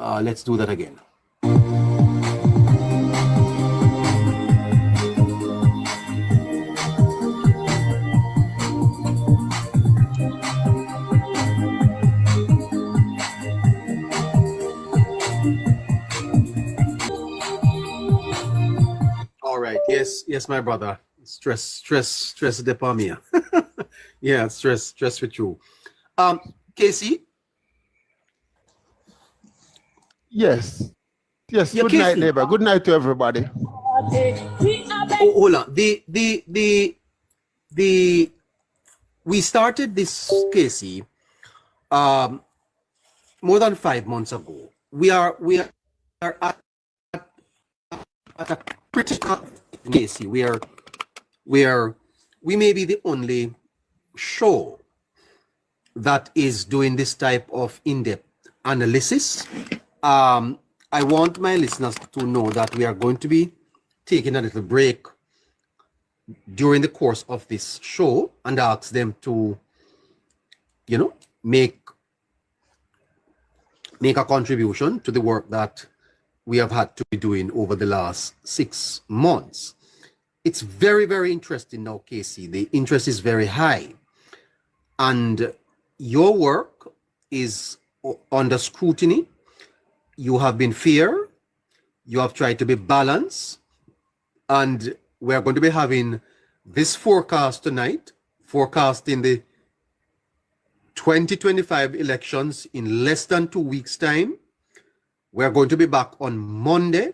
Let's do that again. All right. Yes, my brother. Stress upon me. Yeah, stress with you. Casey? Yes. Yeah, Good night, Casey. neighbor. Good night to everybody. Oh, hold on. We started this, Casey, more than 5 months ago. We are at a critical, Casey. We may be the only show that is doing this type of in-depth analysis. I want my listeners to know that we are going to be taking a little break during the course of this show and ask them to, make a contribution to the work that we have had to be doing over the last 6 months. It's very, very interesting now, Casey. The interest is very high. And your work is under scrutiny. You have been fair. You have tried to be balanced. And we're going to be having this forecast tonight, forecasting the 2025 elections in less than 2 weeks' time. We're going to be back on Monday.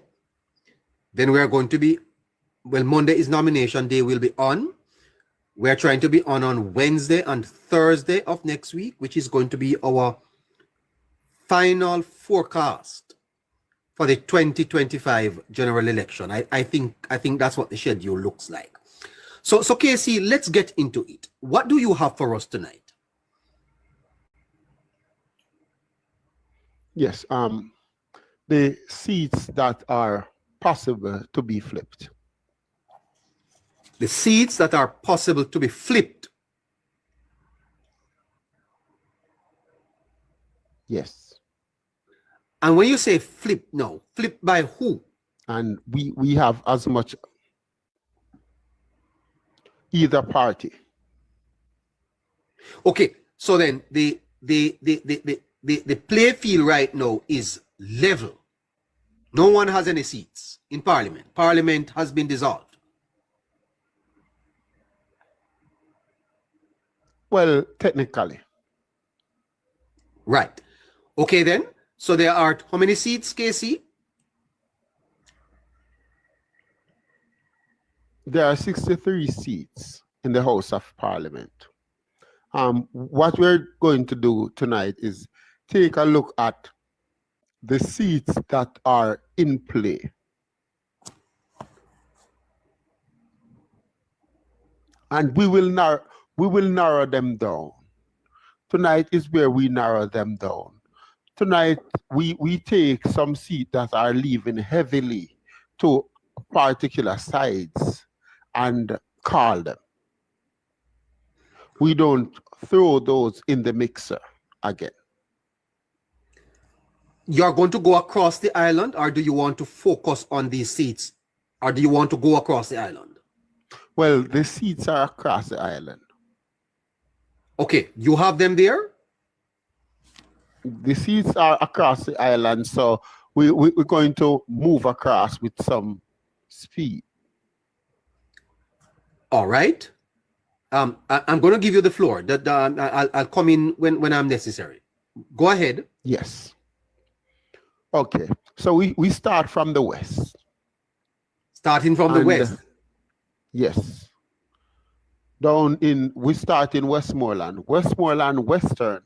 Then we're going to be, Monday is nomination day, we'll be on. We're trying to be on Wednesday and Thursday of next week, which is going to be our final forecast for the 2025 general election. I think that's what the schedule looks like. So Casey, let's get into it. What do you have for us tonight? Yes, the seats that are possible to be flipped. The seats that are possible to be flipped. Yes. And when you say flip, no, flip by who? And we have as much either party. Okay, so then the play field right now is level. No one has any seats in Parliament. Parliament has been dissolved. Well, technically. Right. Okay then. So there are how many seats, Casey? There are 63 seats in the House of Parliament. What we're going to do tonight is take a look at the seats that are in play. And we will narrow them down. Tonight is where we narrow them down. Tonight, we take some seats that are leaving heavily to particular sides and call them. We don't throw those in the mixer again. You're going to go across the island, or do you want to focus on these seats? Or do you want to go across the island? Well, the seats are across the island. Okay, you have them there? The seats are across the island, so we're going to move across with some speed. All right. I'm going to give you the floor. I'll come in when I'm necessary. Go ahead. Yes. Okay. So we start from the west. Starting from the west. Yes. We start in Westmoreland. Westmoreland Western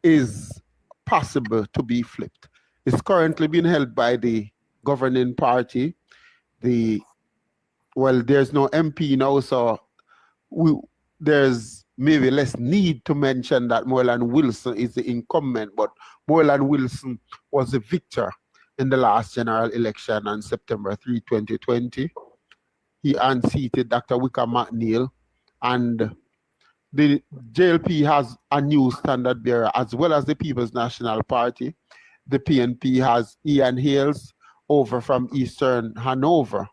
is possible to be flipped. It's currently being held by the governing party. There's no MP now, so there's maybe less need to mention that Moreland Wilson is the incumbent, but Moreland Wilson was the victor in the last general election on September 3, 2020. He unseated Dr. Wicker McNeil, and the JLP has a new standard bearer, as well as the People's National Party. the PNP has Ian Hales over from Eastern Hanover,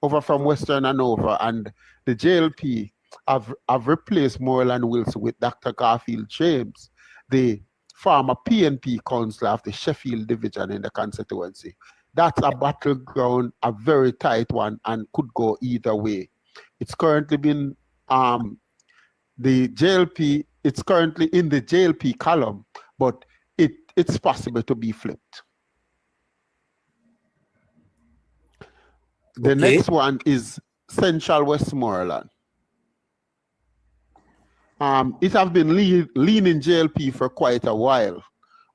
over from Western Hanover, and the JLP have replaced Moreland Wilson with Dr. Garfield James, the former PNP councillor of the Sheffield division in the constituency. That's a battleground, a very tight one, and could go either way. It's currently been the JLP, it's currently in the JLP column, but it's possible to be flipped. The next one is Central Westmoreland. It has been leaning JLP for quite a while,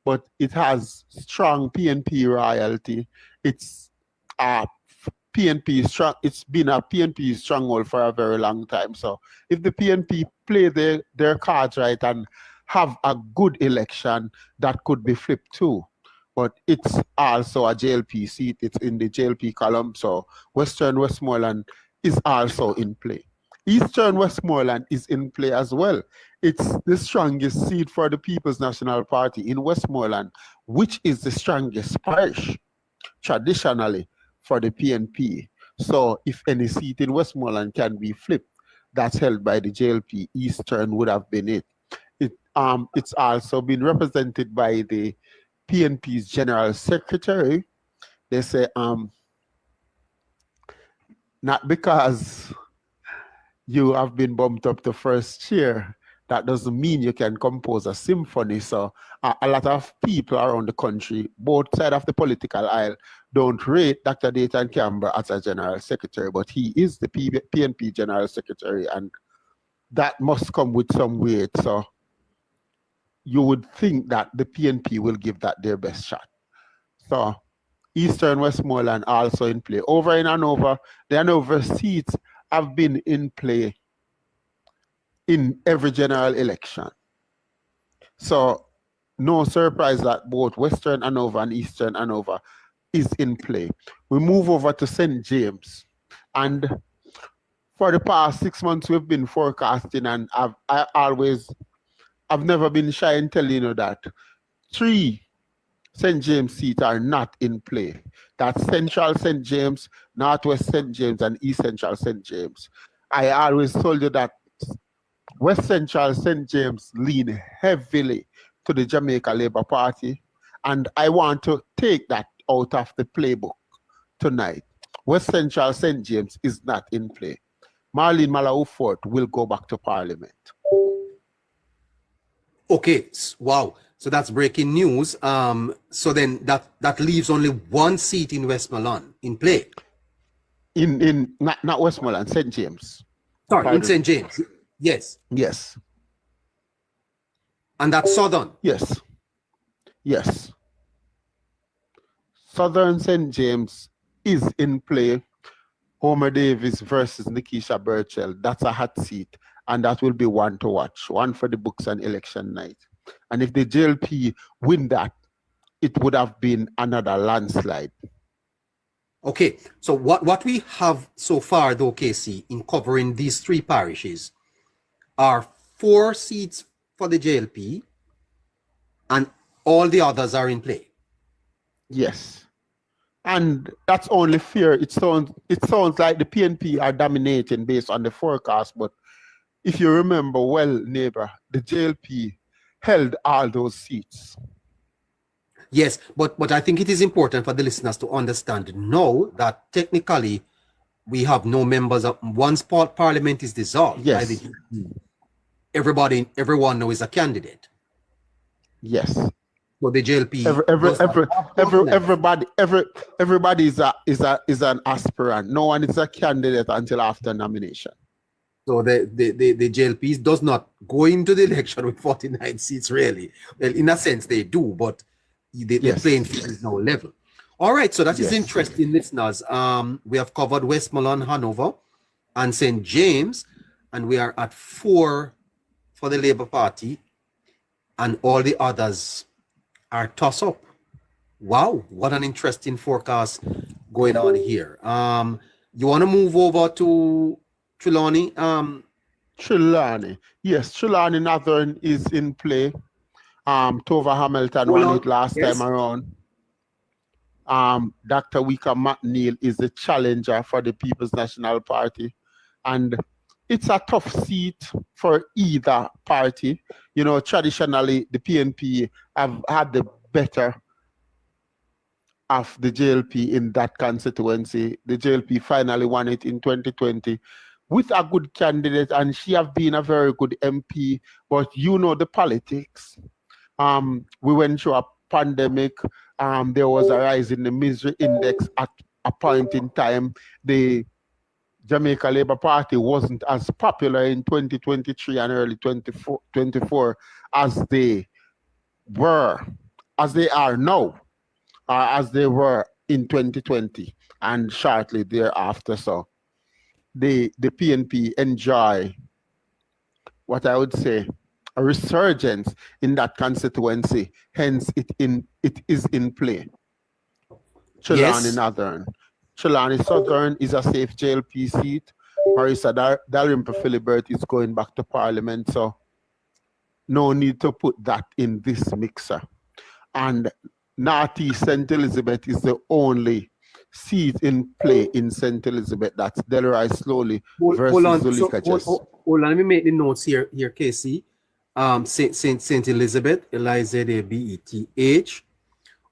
but it has strong PNP royalty. It's PNP strong. It's been a PNP stronghold for a very long time. So if the PNP play their cards right and have a good election, that could be flipped too. But it's also a JLP seat. It's in the JLP column. So Western Westmoreland is also in play. Eastern Westmoreland is in play as well. It's the strongest seat for the People's National Party in Westmoreland, which is the strongest parish traditionally for the PNP. So if any seat in Westmoreland can be flipped, that's held by the JLP, Eastern would have been it. It's also been represented by the PNP's General Secretary. They say, not because you have been bumped up to first chair, that doesn't mean you can compose a symphony. So a lot of people around the country, both sides of the political aisle, don't rate Dr. Dayton Campbell as a General Secretary, but he is the PNP General Secretary, and that must come with some weight. So you would think that the PNP will give that their best shot. So Eastern Westmoreland also in play. Over in Hanover, the Hanover seats have been in play in every general election. So no surprise that both Western Hanover and Eastern Hanover is in play. We move over to St. James. And for the past 6 months, we've been forecasting, and I've never been shy in telling you that 3 St. James seats are not in play. That's Central St. James, Northwest St. James, and East Central St. James. I always told you that West Central St. James lean heavily to the Jamaica Labour Party, and I want to take that out of the playbook tonight. West Central St. James is not in play. Marlene Malahou Fort will go back to Parliament. Okay, wow. So that's breaking news. So then that leaves only 1 seat in Westmoreland in play. In not Westmoreland, St. James. Sorry, Pardon. in St. James. Yes. Yes. And that's Southern. Yes. Yes. Southern St. James is in play. Homer Davis versus Nikisha Burchell. That's a hot seat. And that will be one to watch. One for the books on election night. And if the JLP win that, it would have been another landslide. Okay, so what we have so far, though, Casey, in covering these 3 parishes are 4 seats for the JLP, and all the others are in play. Yes. And that's only fair. It sounds like the PNP are dominating based on the forecast, but if you remember well, neighbor, the JLP held all those seats. Yes, but I think it is important for the listeners to understand now that technically we have no members of once Parliament is dissolved. Yes. Everyone now is a candidate. Yes. So the JLP. Everybody is an aspirant. No one is a candidate until after nomination. So the JLP does not go into the election with 49 seats, really. Well, in a sense, they do, but the playing field is now level. All right, so that is interesting, listeners. We have covered Westmoreland, Hanover, and St. James, and we are at 4 for the Labour Party, and all the others are toss up. Wow, what an interesting forecast going on here. You want to move over to Trelawny? Trelawny. Yes, Trelawny Northern is in play. Tova Hamilton Hold won on. it last Yes. time around. Dr. Wika McNeil is the challenger for the People's National Party. And it's a tough seat for either party. You know, traditionally, the PNP have had the better of the JLP in that constituency. The JLP finally won it in 2020 with a good candidate, and she have been a very good MP. But you know the politics. We went through a pandemic. There was a rise in the misery index at a point in time. The Jamaica Labour Party wasn't as popular in 2023 and early 24 as they were, as they are now, as they were in 2020 and shortly thereafter. So the PNP enjoy what I would say a resurgence in that constituency. Hence, it is in play. Trelawny Northern. Trelawny Southern is a safe JLP seat. Marisa Dalrymple Philibert is going back to Parliament, so no need to put that in this mixer. And Northeast St. Elizabeth is the only seat in play in St. Elizabeth. That's Delroy Slowly versus Zulika Jess. Hold on, let me make the notes here, Casey. St. Elizabeth, Elizabeth.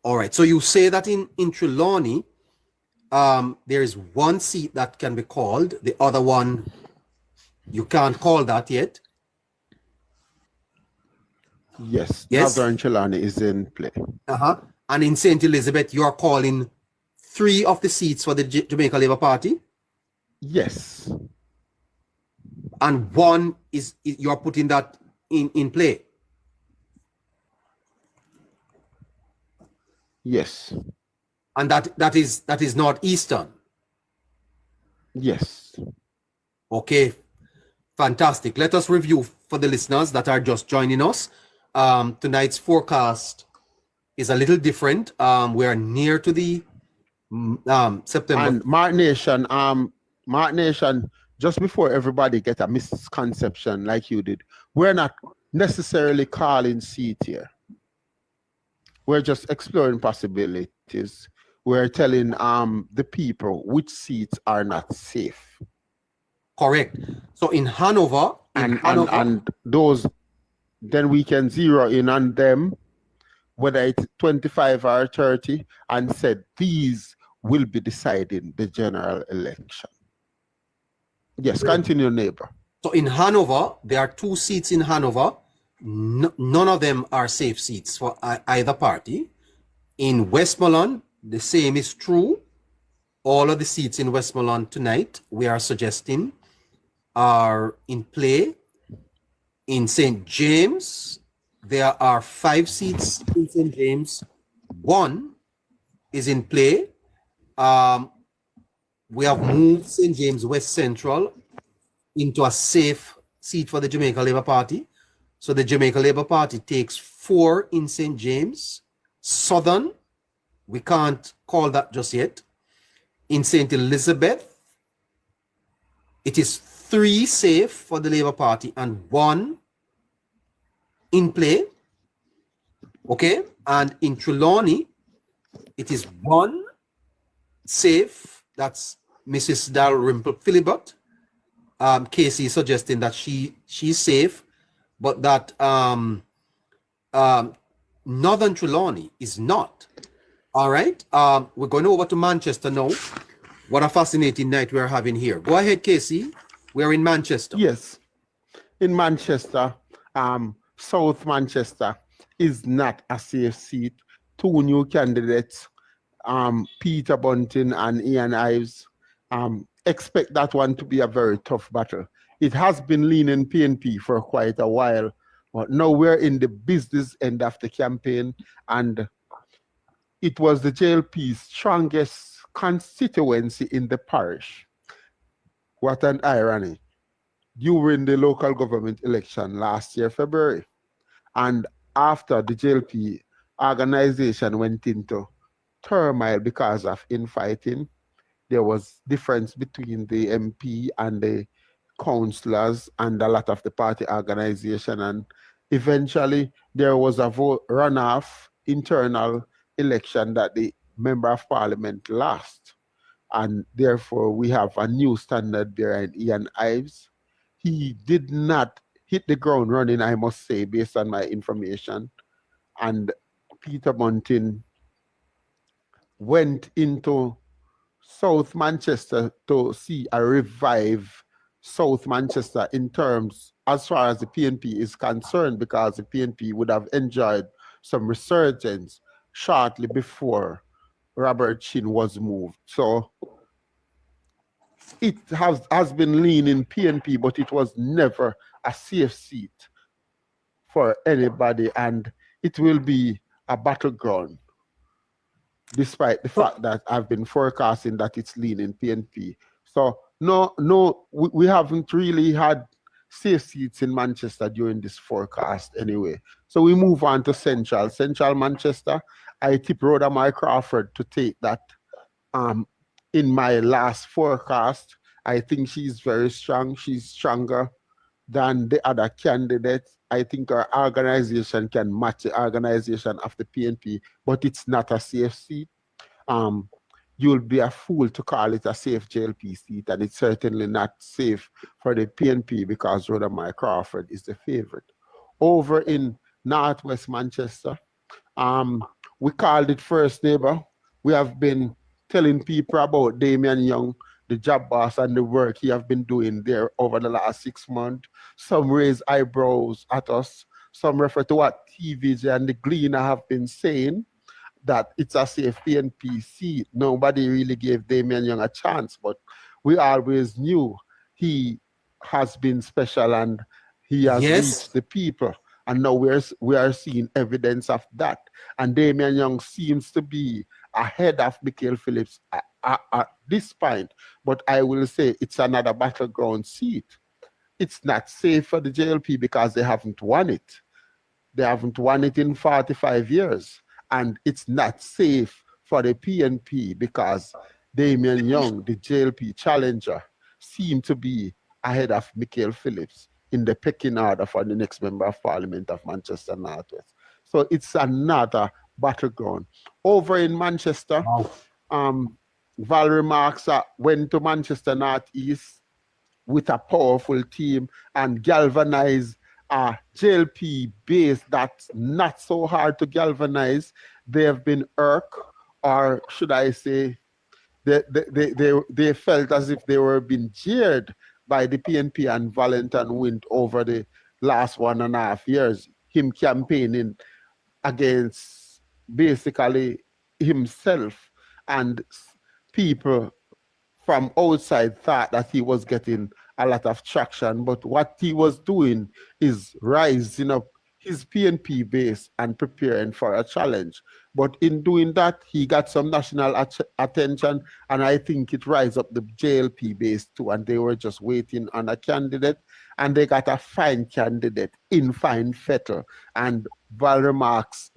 All right, so you say that in Trelawny, there is one seat that can be called. The other one, you can't call that yet. Yes. Northern Trelawny is in play. And in St. Elizabeth, you are calling 3 of the seats for the Jamaica Labour Party? Yes. And one is you are putting that in play? Yes. And that is Northeastern? Yes. Okay, fantastic. Let us review for the listeners that are just joining us. Tonight's forecast is a little different. We are near to the September. And Mark Nation, just before everybody get a misconception like you did, we're not necessarily calling seat here. We're just exploring possibilities. We're telling the people which seats are not safe. Correct. So in Hanover, and those, then we can zero in on them, whether it's 25 or 30, and said these will be deciding the general election. Yes, continue, neighbor. So in Hanover, there are 2 seats in Hanover. None of them are safe seats for either party. In Westmoreland, the same is true. All of the seats in Westmoreland tonight, we are suggesting, are in play. In St. James, there are 5 seats in St. James. 1 is in play. We have moved St. James West Central into a safe seat for the Jamaica Labour Party. So the Jamaica Labour Party takes 4 in St. James. Southern, we can't call that just yet. In St. Elizabeth, it is 3 safe for the Labour Party and 1 in play. Okay, and in Trelawny, it is 1 safe. That's Mrs. Dalrymple Philibert. Casey suggesting that she's safe, but that Northern Trelawny is not. All right, we're going over to Manchester now. What a fascinating night we're having here. Go ahead, Casey. We're in Manchester. Yes, in Manchester, South Manchester is not a safe seat. 2 new candidates, Peter Bunting and Ian Ives. Expect that one to be a very tough battle. It has been leaning PNP for quite a while, but now we're in the business end of the campaign, and it was the JLP's strongest constituency in the parish. What an irony. You were in the local government election last year, February, and after the JLP organization went into turmoil because of infighting, there was difference between the MP and the councillors and a lot of the party organization, and Eventually, there was a vote runoff internal election that the member of parliament lost. And therefore, we have a new standard behind Ian Ives. He did not hit the ground running, I must say, based on my information. And Peter Bunting went into South Manchester to see a revive South Manchester in terms as far as the PNP is concerned, because the PNP would have enjoyed some resurgence shortly before Robert Chin was moved. So it has been leaning PNP, but it was never a safe seat for anybody, and it will be a battleground, despite the fact that I've been forecasting that it's leaning PNP. So we haven't really had safe seats in Manchester during this forecast anyway. So we move on to Central Manchester. I tip Rhoda Mae Crawford to take that. In my last forecast, I think she's very strong. She's stronger than the other candidates. I think our organization can match the organization of the PNP, but it's not a safe seat. You'll be a fool to call it a safe JLP seat, and it's certainly not safe for the PNP because Rhoda Mae Crawford is the favorite. Over in Northwest Manchester, we called it First Neighbor. We have been telling people about Damian Young, the job boss, and the work he have been doing there over the last 6 months. Some raise eyebrows at us. Some refer to what TVJ and the Gleaner have been saying, that it's a safe PNP seat. Nobody really gave Damian Young a chance, but we always knew he has been special and he has reached the people. And now we are seeing evidence of that. And Damian Young seems to be ahead of Michael Phillips at this point. But I will say it's another battleground seat. It's not safe for the JLP because they haven't won it. They haven't won it in 45 years. And it's not safe for the PNP because Damian Young, the JLP challenger, seemed to be ahead of Michael Phillips in the pecking order for the next member of parliament of Manchester Northwest. So it's another battleground. Over in Manchester, Valerie Marks went to Manchester Northeast with a powerful team and galvanized a JLP base that's not so hard to galvanize. They have been irked, or should I say, they felt as if they were being jeered by the PNP and Valentin Wint over the last 1.5 years, him campaigning against basically himself, and people from outside thought that he was getting a lot of traction, but what he was doing is rising up his PNP base and preparing for a challenge. But in doing that, he got some national attention, and I think it rise up the JLP base too, and they were just waiting on a candidate, and they got a fine candidate in Fine Fettle, and Valerie Marks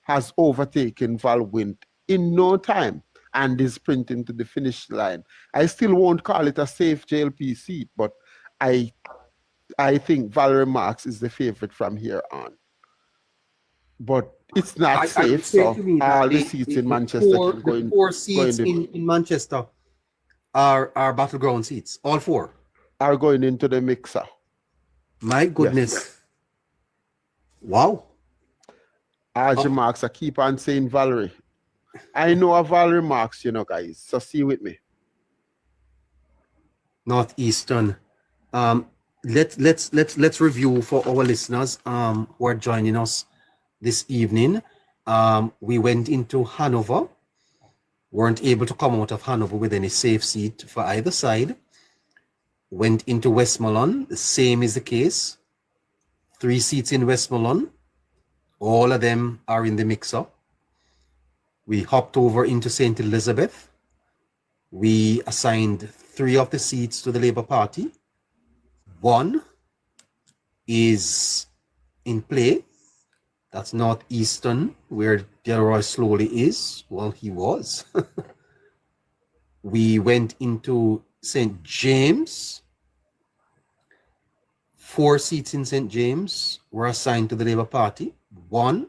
has overtaken Val Wint in no time and is sprinting to the finish line. I still won't call it a safe JLP seat, but I think Valerie Marks is the favorite from here on. But it's not safe, so all the seats in Manchester can go in. The 4 seats in Manchester are battleground seats. All 4 are going into the mixer. My goodness. Yes. Wow. RJ Marks, I keep on saying Valerie. I know a Valerie Marks, guys. So see with me. Northeastern. Let's review for our listeners who are joining us this evening. We went into Hanover. Weren't able to come out of Hanover with any safe seat for either side. Went into Westmoreland. The same is the case. 3 seats in Westmoreland. All of them are in the mixer. We hopped over into St. Elizabeth. We assigned 3 of the seats to the Labour Party. 1 is in play. That's Northeastern, where Delroy Slowly is. Well, he was. We went into St. James. 4 seats in St. James were assigned to the Labour Party. 1,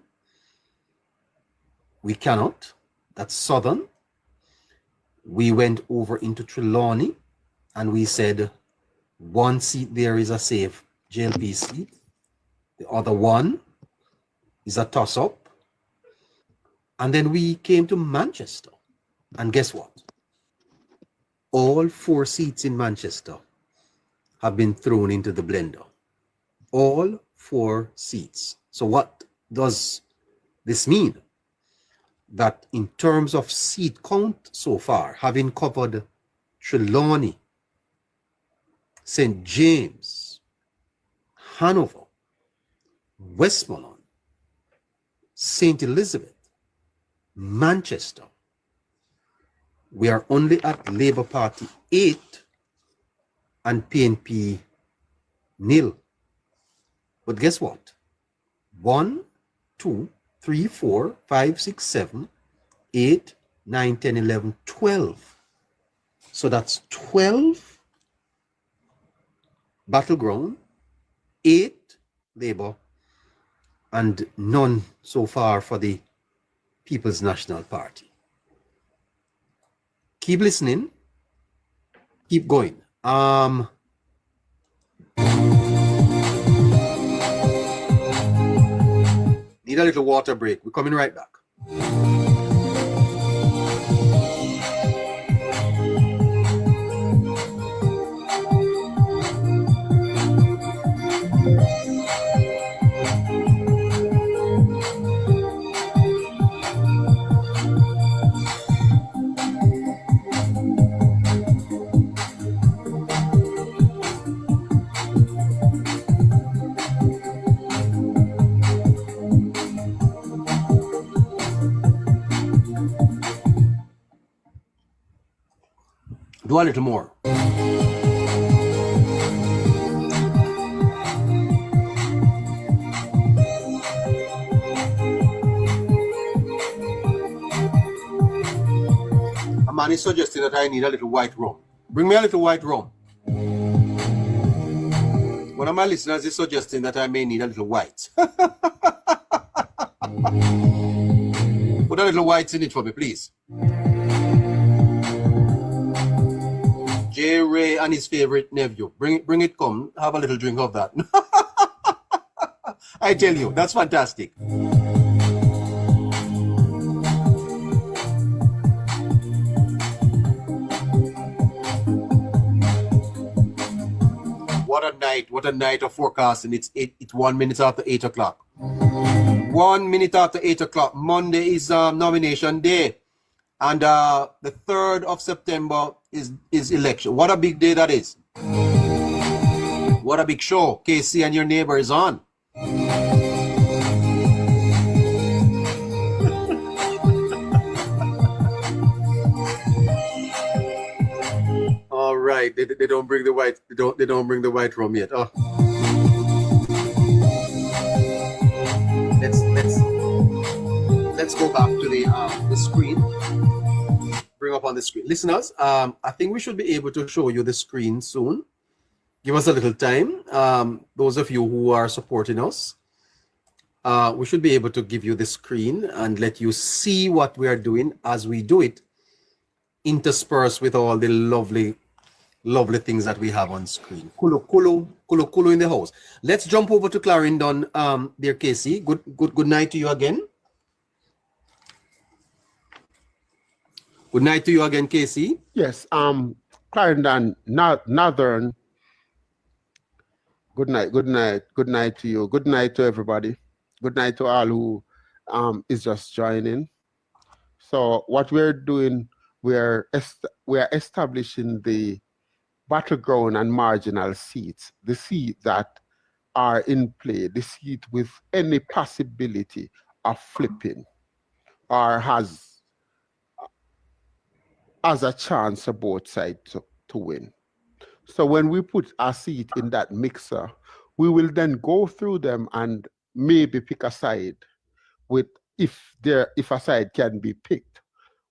we cannot. That's Southern. We went over into Trelawny and we said 1 seat there is a safe JLP seat. The other 1 is a toss-up. And then we came to Manchester. And guess what? All 4 seats in Manchester have been thrown into the blender. All 4 seats. So what does this mean? That in terms of seat count so far, having covered Trelawny, St. James, Hanover, Westmoreland, St. Elizabeth, Manchester, we are only at Labour Party 8 and PNP 0. But guess what? 1, 2, 3, 4, 5, 6, 7, 8, 9, 10, 11, 12. So that's 12 battleground, 8 Labour, and none so far for the People's National Party. Keep listening. Keep going. Need a little water break. We're coming right back. Do a little more. A man is suggesting that I need a little white rum. Bring me a little white rum. One of my listeners is suggesting that I may need a little white. Put a little white in it for me, please. J. Ray and his favorite nephew. Bring it, come. Have a little drink of that. I tell you, that's fantastic. What a night of forecasting. It's 1 minute after 8 o'clock. 1 minute after 8 o'clock. Monday is nomination day. And the 3rd of September is election. What a big day that is. What a big show. KC and your neighbor is on. All right. They don't bring the white. They don't bring the white rum yet. Oh. Let's go back to the screen. Bring up on the screen. Listeners, I think we should be able to show you the screen soon. Give us a little time. Those of you who are supporting us, we should be able to give you the screen and let you see what we are doing as we do it, interspersed with all the lovely things that we have on screen. Kulu in the house. Let's jump over to Clarendon, dear Casey. Good night to you again. Good night to you again, Casey. Yes, Clarendon, Northern. Good night to you. Good night to everybody. Good night to all who is just joining. So what we're doing, we are establishing the battleground and marginal seats, the seats that are in play, the seat with any possibility of flipping or has a chance for both sides to win. So when we put a seat in that mixer, we will then go through them and maybe pick a side with if a side can be picked.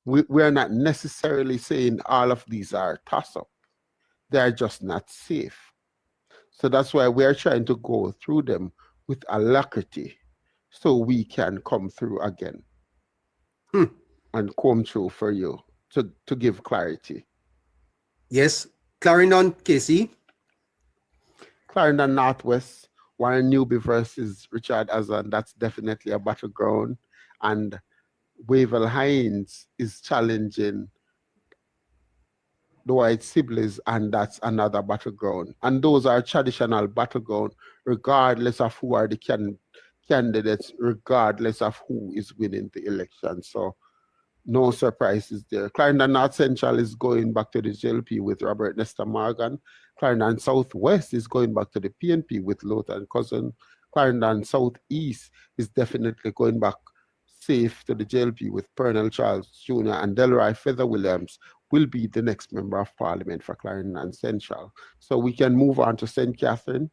We're not necessarily saying all of these are toss-up. They're just not safe. So that's why we are trying to go through them with alacrity so we can come through again and come through for you to give clarity. Yes. Clarendon, Casey. Clarendon Northwest, Warren Newby versus Richard Azan, that's definitely a battleground. And Wavell Hines is challenging the White Siblings, and that's another battleground. And those are traditional battleground, regardless of who are the candidates, regardless of who is winning the election. So no surprises there. Clarendon North Central is going back to the JLP with Robert Nestor Morgan. Clarendon Southwest is going back to the PNP with Lothan Cousin. Clarendon Southeast is definitely going back safe to the JLP with Pernell Charles Jr. and Delroy Feather Williams will be the next member of parliament for Clarendon Central. So we can move on to St. Catherine.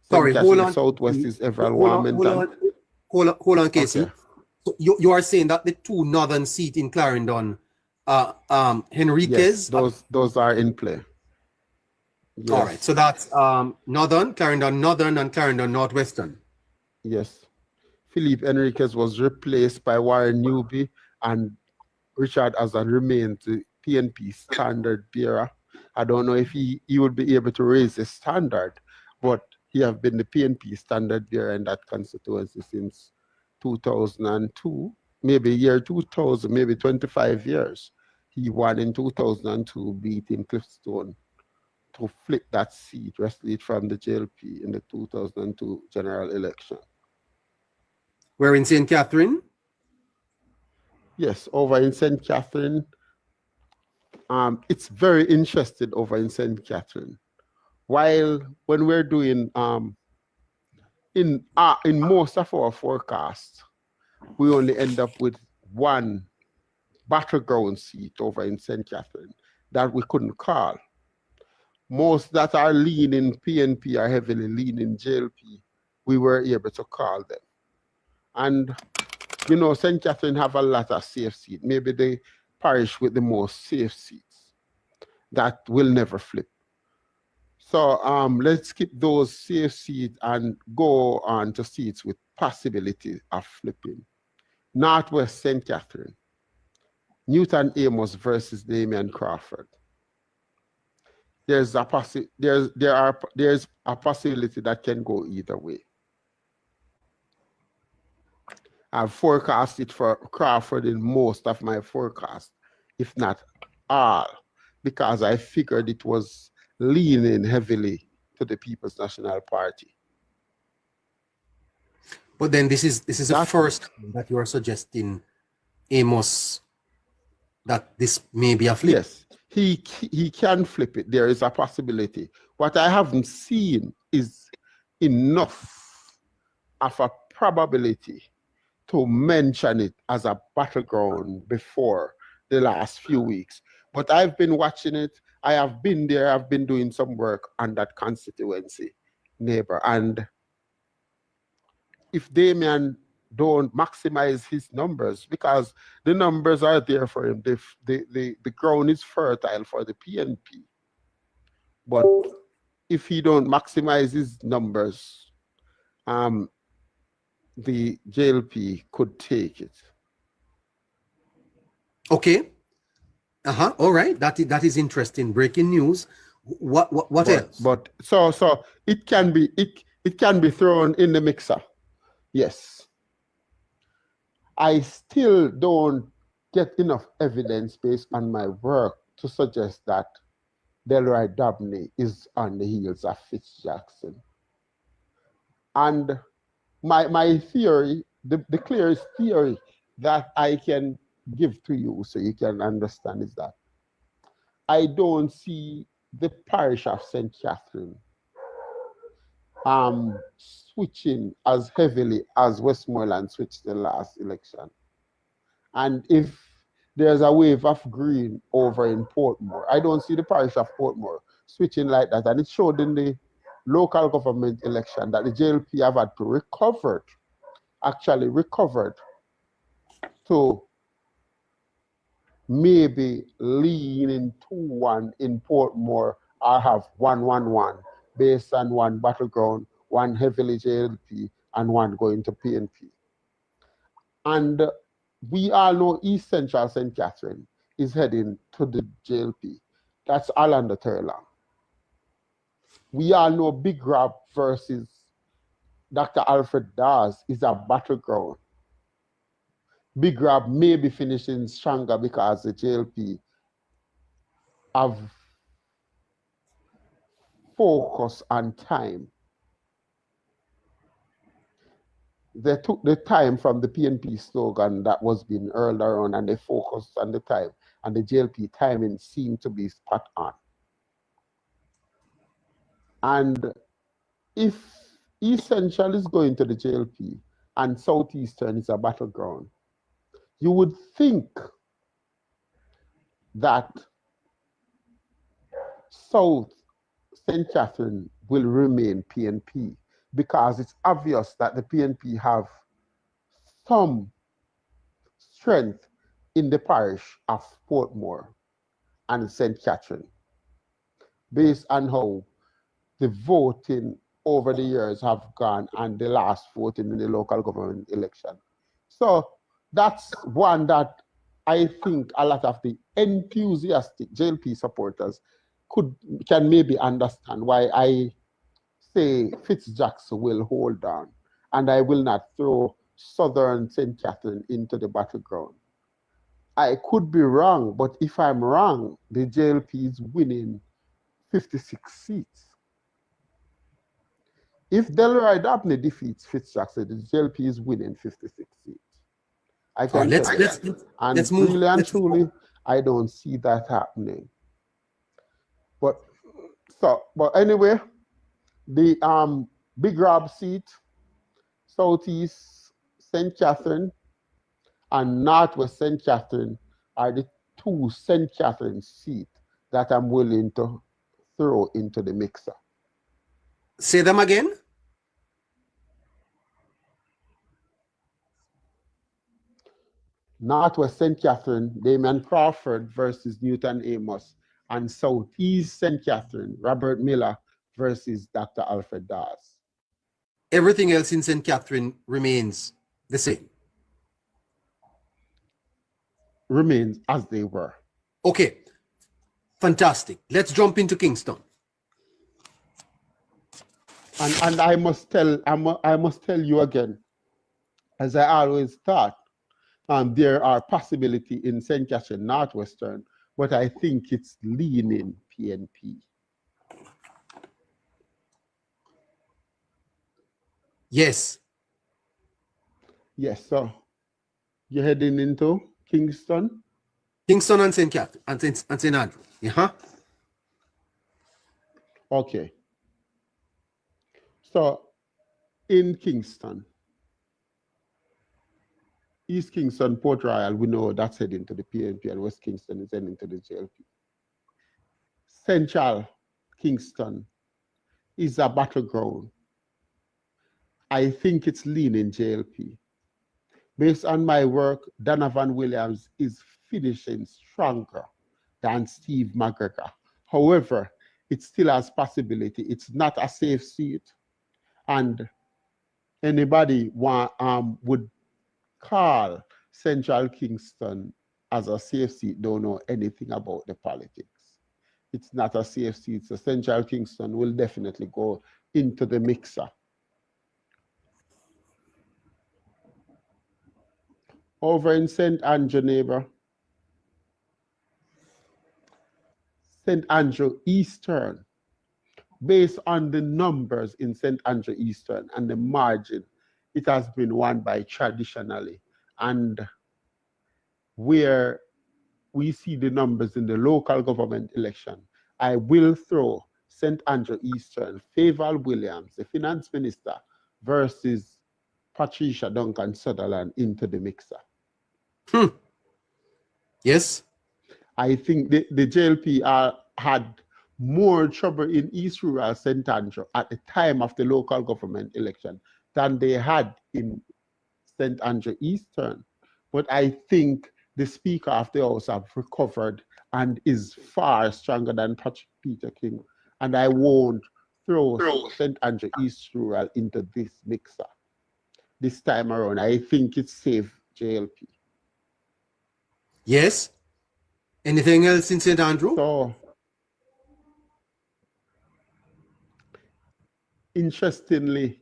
Sorry, hold on. Southwest is Everall Warminton. Hold on, Casey. Okay. So you are saying that the two northern seats in Clarendon, Henriquez. Yes, those are in play. Yes. All right, so that's Northern, Clarendon Northern, and Clarendon Northwestern. Yes. Philippe Henriquez was replaced by Warren Newby, and Richard Azan remained the PNP standard bearer. I don't know if he would be able to raise the standard, but he has been the PNP standard bearer in that constituency since 2002, maybe year 2000, maybe 25 years. He won in 2002, beating Cliffstone to flip that seat, wrestle it from the JLP in the 2002 general election. We're in St. Catherine? Yes, over in St. Catherine. It's very interesting over in St. Catherine. While when we're doing in most of our forecasts, we only end up with one battleground seat over in St. Catherine that we couldn't call. Most that are leaning PNP are heavily leaning JLP. We were able to call them. And you know, St. Catherine have a lot of safe seats. Maybe the parish with the most safe seats that will never flip. So let's skip those safe seats and go on to seats with possibility of flipping. Northwest St. Catherine, Newton Amos versus Damian Crawford. There's a possibility that can go either way. I've forecasted for Crawford in most of my forecasts, if not all, because I figured it was leaning heavily to the People's National Party. But then this is the first that you are suggesting, Amos, that this may be a flip. Yes, he can flip it. There is a possibility. What I haven't seen is enough of a probability to mention it as a battleground before the last few weeks. But I've been watching it. I have been there. I've been doing some work on that constituency, neighbor. And if Damian don't maximize his numbers, because the numbers are there for him, the ground is fertile for the PNP. But if he don't maximize his numbers, the JLP could take it. Okay. All right. That is interesting. Breaking news. What else? But so it can be thrown in the mixer. Yes. I still don't get enough evidence based on my work to suggest that Delroy Dabney is on the heels of Fitz Jackson. And my theory, the clearest theory that I can give to you so you can understand is that I don't see the parish of St. Catherine switching as heavily as Westmoreland switched the last election. And if there's a wave of green over in Portmore, I don't see the parish of Portmore switching like that. And it showed in the local government election that the JLP have had to recovered to maybe lean in 2-1 in Portmore or have 1-1-1 based on one battleground, one heavily JLP, and one going to PNP. And we all know East Central St. Catherine is heading to the JLP. That's Orlando Trelawny. We all know Big Grab versus Dr. Alfred Dawes is a battleground. Big Grab may be finishing stronger because the JLP have focus on time. They took the time from the PNP slogan that was being hurled around and they focused on the time, and the JLP timing seemed to be spot on. And if East Central is going to the JLP and Southeastern is a battleground, you would think that South St. Catherine will remain PNP, because it's obvious that the PNP have some strength in the parish of Portmore and St. Catherine, based on how the voting over the years have gone and the last voting in the local government election. So that's one that I think a lot of the enthusiastic JLP supporters can maybe understand why I say Fitzjackson will hold on, and I will not throw Southern St. Catherine into the battleground. I could be wrong, but if I'm wrong, the JLP is winning 56 seats. If Delroy Dabney defeats Fitzjackson, the JLP is winning 56 seats. I can tell you. And really and truly, I don't see that happening. But anyway, the Big Rob seat, Southeast St. Catherine and Northwest St. Catherine are the two St. Catherine seats that I'm willing to throw into the mixer. Say them again. Northwest St. Catherine, Damian Crawford versus Newton Amos, and Southeast St. Catherine, Robert Miller versus Dr. Alfred Dawes. Everything else in St. Catherine remains the same. Remains as they were. Okay, fantastic. Let's jump into Kingston. And I must tell you again, as I always thought, there are possibility in St. Catherine Northwestern, but I think it's leaning PNP. Yes. Yes, so you're heading into Kingston? Kingston and St. Catherine and St. Andrew. Yeah. Okay. So in Kingston, East Kingston, Port Royal, we know that's heading to the PNP, and West Kingston is heading to the JLP. Central Kingston is a battleground. I think it's leaning JLP. Based on my work, Donovan Williams is finishing stronger than Steve McGregor. However, it still has possibility. It's not a safe seat. And anybody would call Central Kingston as a safe seat don't know anything about the politics. It's not a safe seat, so Central Kingston will definitely go into the mixer. Over in St. Andrew, neighbor, St. Andrew Eastern, based on the numbers in St. Andrew Eastern and the margin, it has been won by traditionally. And where we see the numbers in the local government election, I will throw St. Andrew Eastern, Favour Williams, the finance minister, versus Patricia Duncan Sutherland into the mixer. Yes. I think the JLP had more trouble in East Rural St. Andrew at the time of the local government election than they had in St. Andrew Eastern. But I think the Speaker of the House have recovered and is far stronger than Patrick Peter King. And I won't throw St. Andrew East Rural into this mixer. This time around, I think it's safe, JLP. Yes. Anything else in St. Andrew? So, interestingly,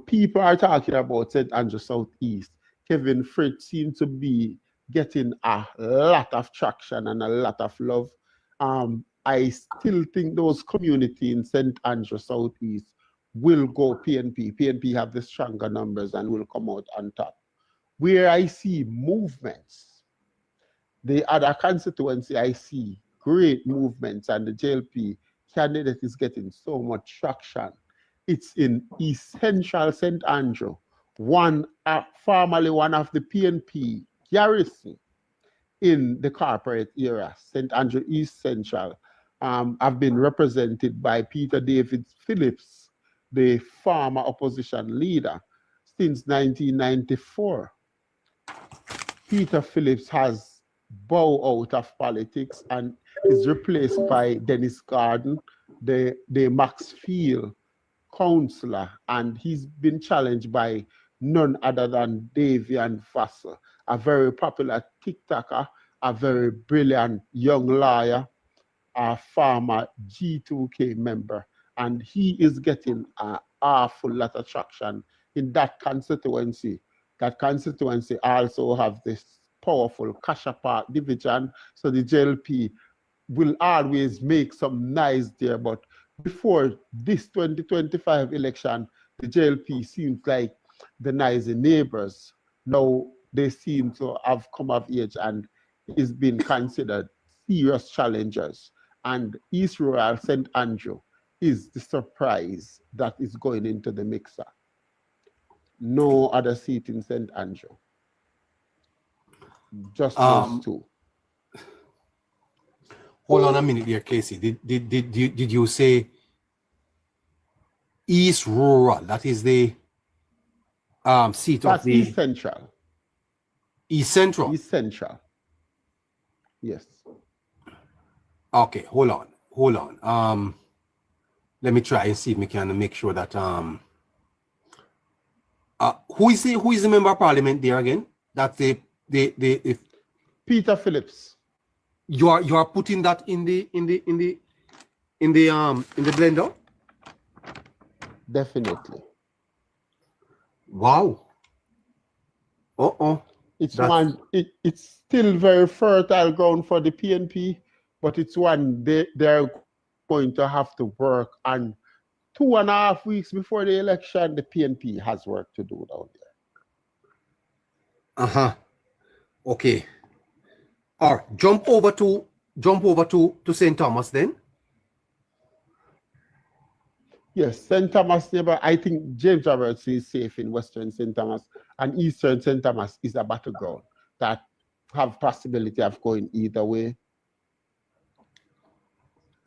people are talking about St. Andrew Southeast. Kevin Fritz seems to be getting a lot of traction and a lot of love. I still think those communities in St. Andrew Southeast will go PNP. PNP have the stronger numbers and will come out on top. Where I see movements, the other constituency I see great movements, and the JLP candidate is getting so much traction. It's in East Central St. Andrew, formerly one of the PNP garrison in the corporate era, St. Andrew East Central, have been represented by Peter David Phillips, the former opposition leader, since 1994. Peter Phillips has bowed out of politics and is replaced by Dennis Garden, the Maxfield councillor, and he's been challenged by none other than Davian Vassell, a very popular TikToker, a very brilliant young lawyer, a former G2K member, and he is getting an awful lot of traction in that constituency. That constituency also have this powerful Kasha Park division, so the JLP will always make some noise there. But before this 2025 election, the JLP seems like the noisy neighbors. Now they seem to have come of age and is being considered serious challengers. And East Rural St. Andrew is the surprise that is going into the mixer. No other seat in St. Andrew. Just those two. Hold on a minute here, Casey. Did you say East Rural? That is the seat That's of the East Central. East Central. East Central. Yes. Okay, hold on. Let me try and see if we can make sure that who is the member of parliament there again? That's the Peter Phillips. You are putting that in the blender? Definitely. Wow. It's still very fertile ground for the PNP, but it's one they're going to have to work on. 2.5 weeks before the election, the PNP has work to do down there. Okay. All right. Jump over to St. Thomas then. Yes, St. Thomas neighbor. I think James Roberts is safe in Western St. Thomas, and Eastern St. Thomas is a battleground that have possibility of going either way.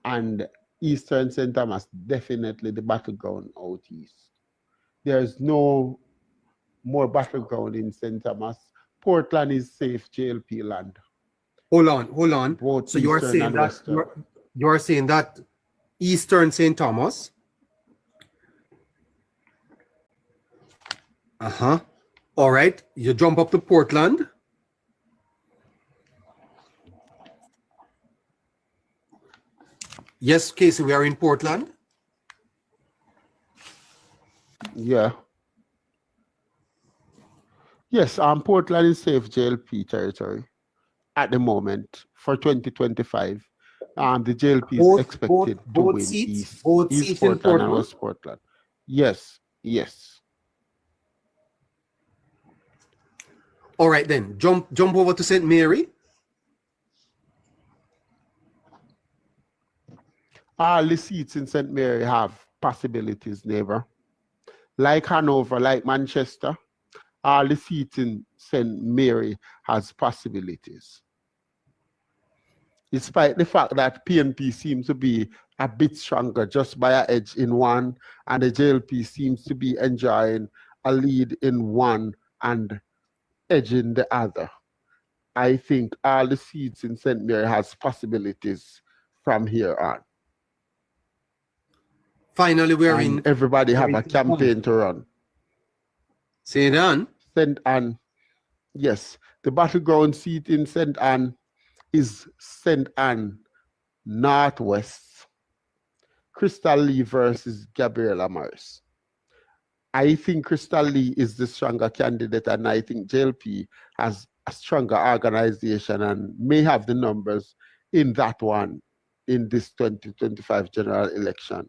And Eastern St. Thomas, definitely the battleground out east. There's no more battleground in St. Thomas. Portland is safe JLP land. Hold on. Both so you are saying that you are saying that Eastern St. Thomas. All right. You jump up to Portland. Yes, Casey, we are in Portland. Yeah. Yes, Portland is safe JLP territory at the moment for 2025. The JLP is expected to win East Portland and West Portland. Yes. All right, then jump over to St. Mary. All the seats in St. Mary have possibilities, neighbor. Like Hanover, like Manchester, all the seats in St. Mary has possibilities. Despite the fact that PNP seems to be a bit stronger just by an edge in one, and the JLP seems to be enjoying a lead in one and edging the other. I think all the seats in St. Mary has possibilities from here on. Finally, we're and in. everybody have a campaign to run. St. Anne. St. Anne, yes, the battleground seat in St. Anne is St. Anne Northwest. Crystal Lee versus Gabriela Morris. I think Crystal Lee is the stronger candidate, and I think JLP has a stronger organization and may have the numbers in that one in this 2025 general election.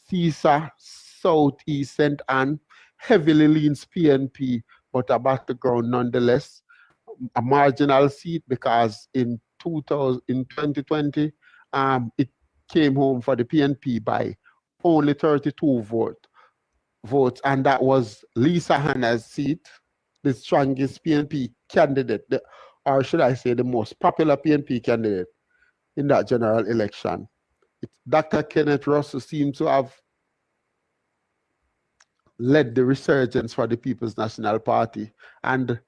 CISA, Southeast St. Anne, heavily leans PNP, but a battleground nonetheless. A marginal seat because in 2020, it came home for the PNP by only 32 votes, and that was Lisa Hanna's seat, the strongest PNP candidate, or should I say the most popular PNP candidate in that general election. Dr. Kenneth Russell seems to have led the resurgence for the People's National Party and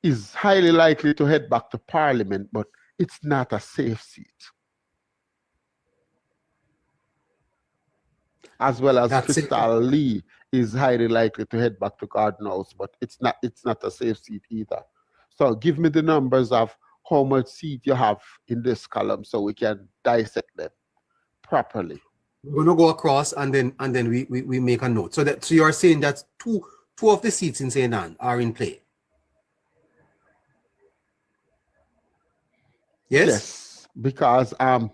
is highly likely to head back to Parliament, but it's not a safe seat. As well as Crystal Lee is highly likely to head back to Garden House, but it's not a safe seat either. So give me the numbers of how much seat you have in this column so we can dissect them properly. We're gonna go across and then we make a note. So you are saying that two of the seats in St. Anne are in play. Yes? Yes, because I'm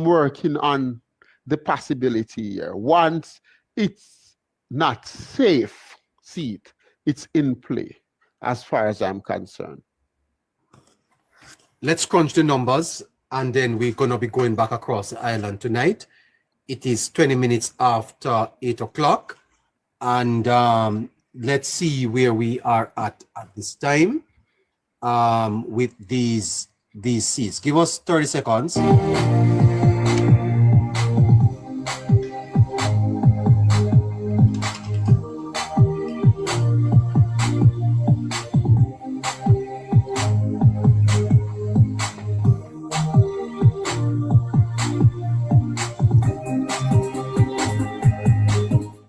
working on the possibility here. Once it's not safe seat, it's in play as far as I'm concerned. Let's crunch the numbers and then we're gonna be going back across the island tonight. It is 20 minutes after 8 o'clock, and let's see where we are at this time with these seats. Give us 30 seconds.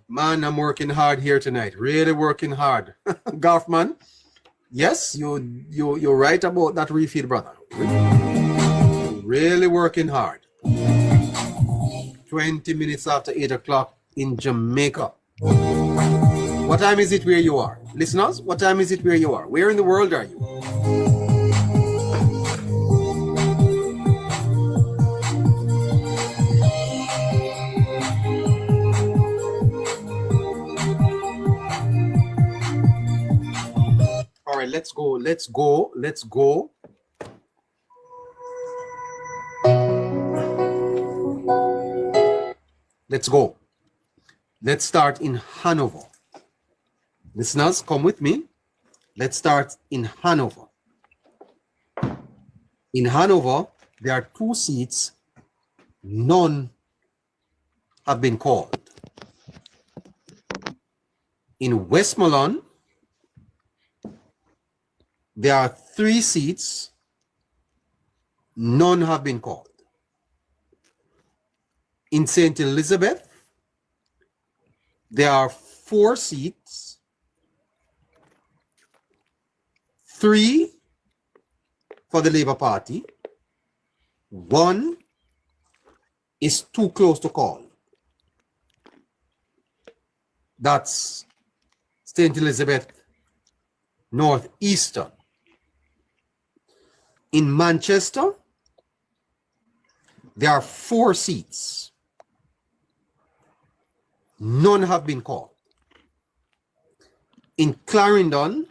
Man, I'm working hard here tonight. Really working hard. Golfman, yes, you're right about that refill, brother. Really working hard. 20 minutes after 8 o'clock in Jamaica. What time is it where you are? Listeners, what time is it where you are? Where in the world are you? All right, let's go. Let's go. Let's start in Hanover. Listeners, come with me. Let's start in Hanover. In Hanover, there are 2 seats. None have been called. In Westmoreland, there are 3 seats. None have been called. In St. Elizabeth, there are 4 seats. 3 for the Labour Party. 1 is too close to call. That's St. Elizabeth Northeastern. In Manchester, there are 4 seats. None have been called. In Clarendon,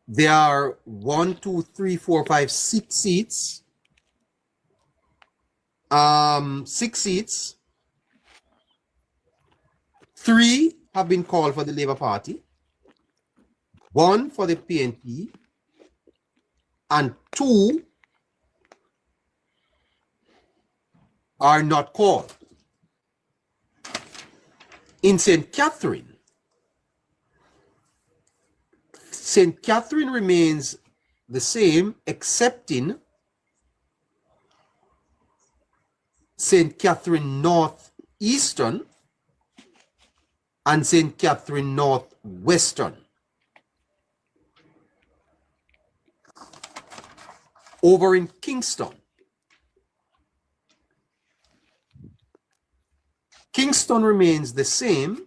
there are 1, 2, 3, 4, 5, 6 seats. 6 seats. 3 have been called for the Labour Party. 1 for the PNP. And 2 are not called. In St. Catherine remains the same, excepting St. Catherine North Eastern and St. Catherine North Western. Over in Kingston, Kingston remains the same,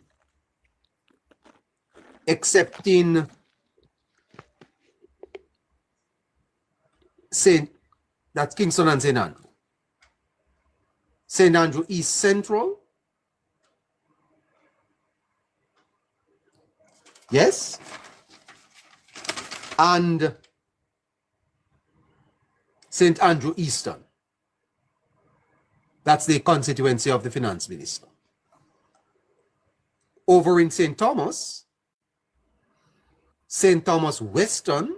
except in that's Kingston and St. Andrew. St. Andrew East Central. Yes. And St. Andrew Eastern. That's the constituency of the finance minister. Over in St. Thomas Western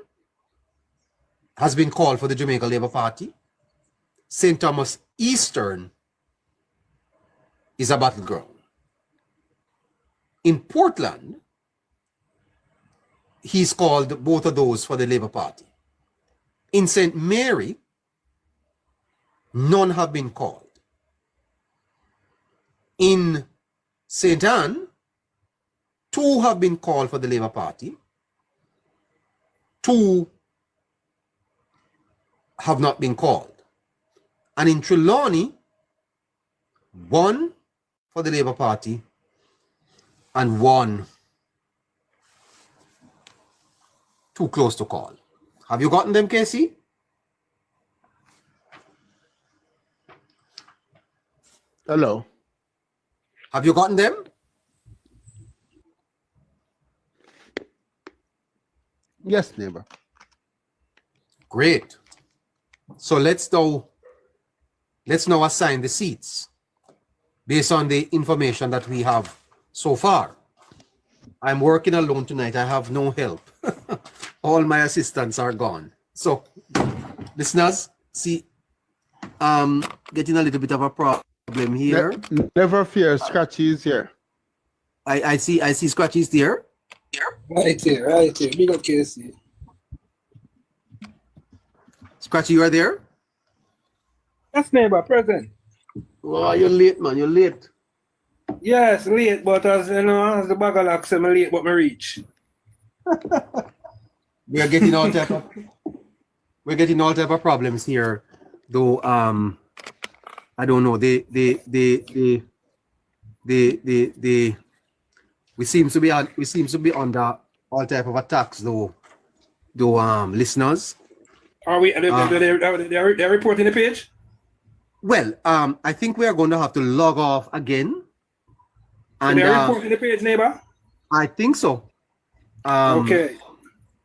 has been called for the Jamaica Labour Party. St. Thomas Eastern is a battleground. In Portland, he's called both of those for the Labour Party. In St. Mary, none have been called. In St. Anne, 2 have been called for the Labour Party. 2 have not been called. And in Trelawny, 1 for the Labour Party and 1 too close to call. Have you gotten them, Casey? Hello. Have you gotten them? Yes, neighbor. Great. So let's now assign the seats based on the information that we have so far. I'm working alone tonight. I have no help. All my assistants are gone. So, listeners, see, getting a little bit of a problem here. Never fear, Scratchy is here. I see Scratchy's there. Right here. Big up Casey. Scratchy, you are there? Yes, neighbor, present. Oh, you're late, man. You're late. Yes, late, but as you know, as the bagalock say, me late, but me reach. We're getting all type of problems here, though. I don't know. We seem to be under all type of attacks, though. Listeners. Are we? They're reporting the page. Well, I think we are going to have to log off again. And they're reporting the page, neighbor. I think so. Okay.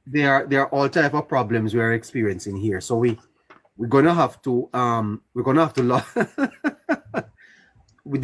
There are all type of problems we are experiencing here, so we're gonna have to log. We